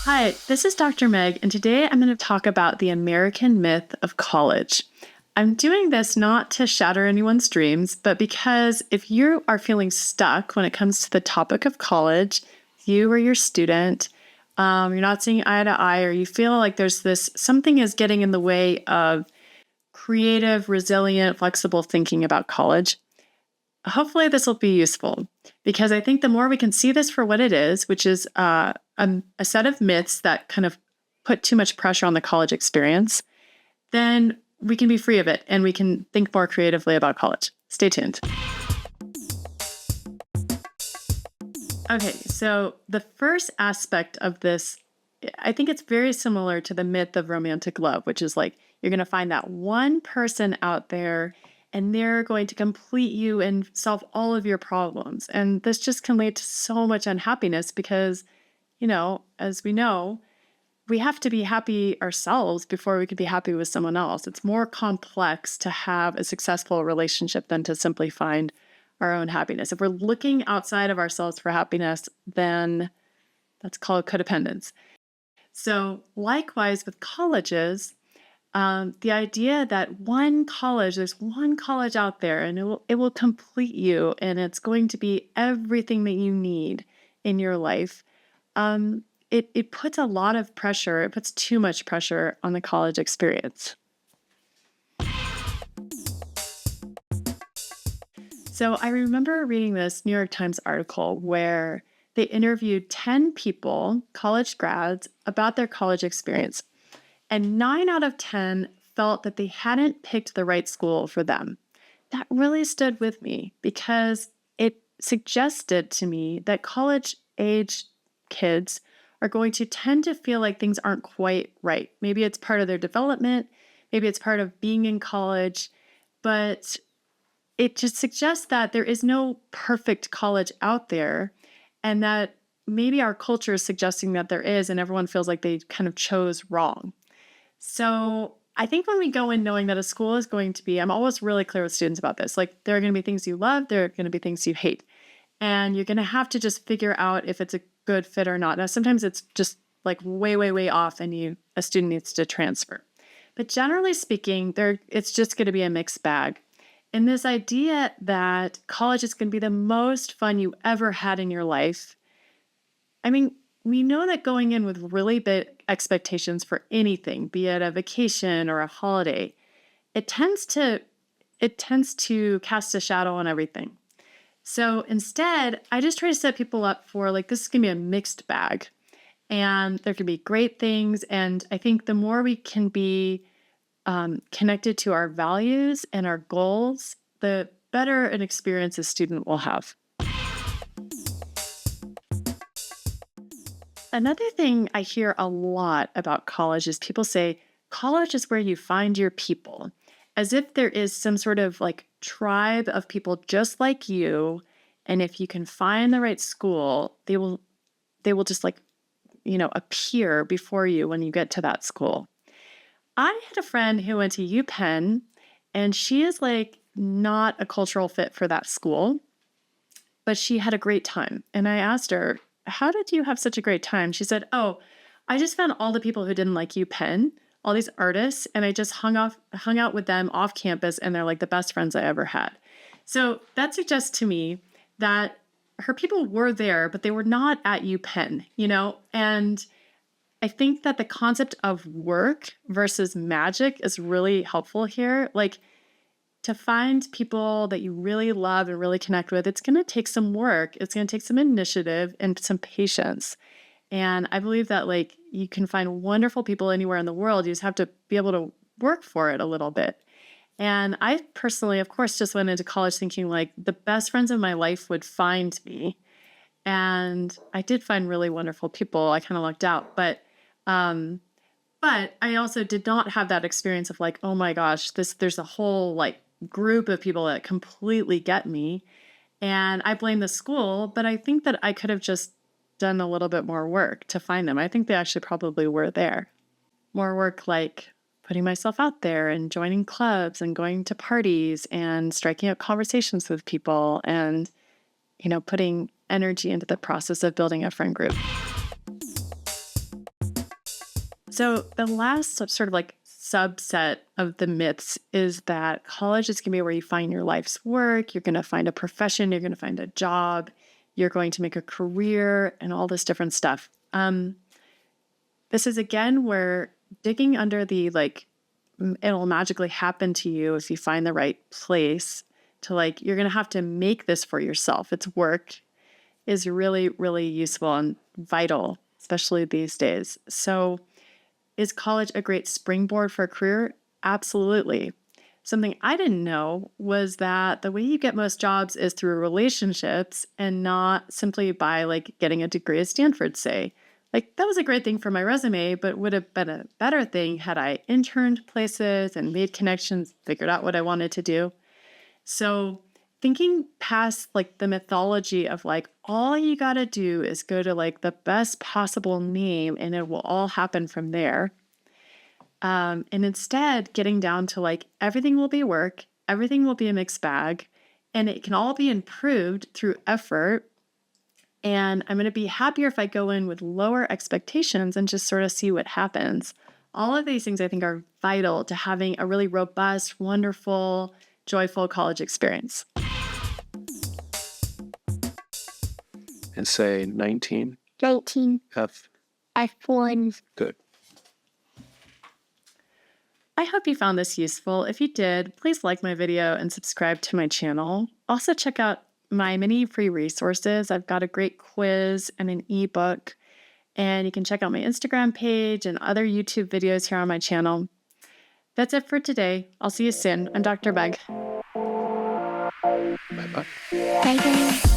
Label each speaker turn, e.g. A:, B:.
A: Hi, this is Dr. Meg, and today I'm going to talk about the American myth of college. I'm doing this not to shatter anyone's dreams, but because if you are feeling stuck when it comes to the topic of college, you or your student, you're not seeing eye to eye, or you feel like there's this something is getting in the way of creative, resilient, flexible thinking about college, hopefully this will be useful because I think the more we can see this for what it is, which is a set of myths that kind of put too much pressure on the college experience, then we can be free of it and we can think more creatively about college. Stay tuned. Okay, so the first aspect of this, I think it's very similar to the myth of romantic love, which is like you're going to find that one person out there and they're going to complete you and solve all of your problems. And this just can lead to so much unhappiness because, as we know, we have to be happy ourselves before we could be happy with someone else. It's more complex to have a successful relationship than to simply find our own happiness. If we're looking outside of ourselves for happiness, then that's called codependence. So likewise with colleges, the idea that there's one college out there and it will complete you and it's going to be everything that you need in your life. It puts a lot of pressure. It puts too much pressure on the college experience. So I remember reading this New York Times article where they interviewed 10 people, college grads, about their college experience. And 9 out of 10 felt that they hadn't picked the right school for them. That really stood with me because it suggested to me that college age kids are going to tend to feel like things aren't quite right. Maybe it's part of their development, maybe it's part of being in college, but it just suggests that there is no perfect college out there and that maybe our culture is suggesting that there is and everyone feels like they kind of chose wrong. So I think when we go in knowing that a school is going to be, I'm always really clear with students about this. Like there are going to be things you love, there are going to be things you hate. And you're going to have to just figure out if it's a good fit or not. Now, sometimes it's just like way, way, way off and a student needs to transfer. But generally speaking, it's just going to be a mixed bag. And this idea that college is going to be the most fun you ever had in your life, I mean, we know that going in with really big expectations for anything, be it a vacation or a holiday, it tends to cast a shadow on everything. So instead, I just try to set people up for like this is going to be a mixed bag. And there can be great things. And I think the more we can be connected to our values and our goals, the better an experience a student will have. Another thing I hear a lot about college is people say college is where you find your people, as if there is some sort of like tribe of people just like you. And if you can find the right school, they will just like, appear before you when you get to that school. I had a friend who went to UPenn, and she is like not a cultural fit for that school, but she had a great time. And I asked her, how did you have such a great time? She said, oh, I just found all the people who didn't like UPenn, all these artists, and I just hung out with them off campus, and they're like the best friends I ever had. So that suggests to me that her people were there, but they were not at UPenn, and I think that the concept of work versus magic is really helpful here. Like to find people that you really love and really connect with, it's going to take some work. It's going to take some initiative and some patience. And I believe that like you can find wonderful people anywhere in the world. You just have to be able to work for it a little bit. And I personally, of course, just went into college thinking like the best friends of my life would find me. And I did find really wonderful people. I kind of lucked out, um, but I also did not have that experience of like, oh my gosh, there's a whole like group of people that completely get me. And I blame the school, but I think that I could have just done a little bit more work to find them. I think they actually probably were there. More work like putting myself out there and joining clubs and going to parties and striking up conversations with people and, putting energy into the process of building a friend group. So the last sort of like subset of the myths is that college is going to be where you find your life's work. You're going to find a profession. You're going to find a job. You're going to make a career and all this different stuff. This is again where digging under the like, it'll magically happen to you if you find the right place to like, you're going to have to make this for yourself. It's work is really, really useful and vital, especially these days. So, is college a great springboard for a career? Absolutely. Something I didn't know was that the way you get most jobs is through relationships and not simply by like getting a degree at Stanford, say. Like that was a great thing for my resume, but would have been a better thing had I interned places and made connections, figured out what I wanted to do. So thinking past like the mythology of like all you got to do is go to like the best possible name and it will all happen from there. And instead getting down to like everything will be work, everything will be a mixed bag, and it can all be improved through effort. And I'm going to be happier if I go in with lower expectations and just sort of see what happens. All of these things I think are vital to having a really robust, wonderful, joyful college experience.
B: And say 19.
C: 19.
B: F.
C: F1.
B: Good.
A: I hope you found this useful. If you did, please like my video and subscribe to my channel. Also check out my many free resources. I've got a great quiz and an ebook, and you can check out my Instagram page and other YouTube videos here on my channel. That's it for today. I'll see you soon. I'm Dr. Meg.
B: Bye-bye.
C: Bye, guys.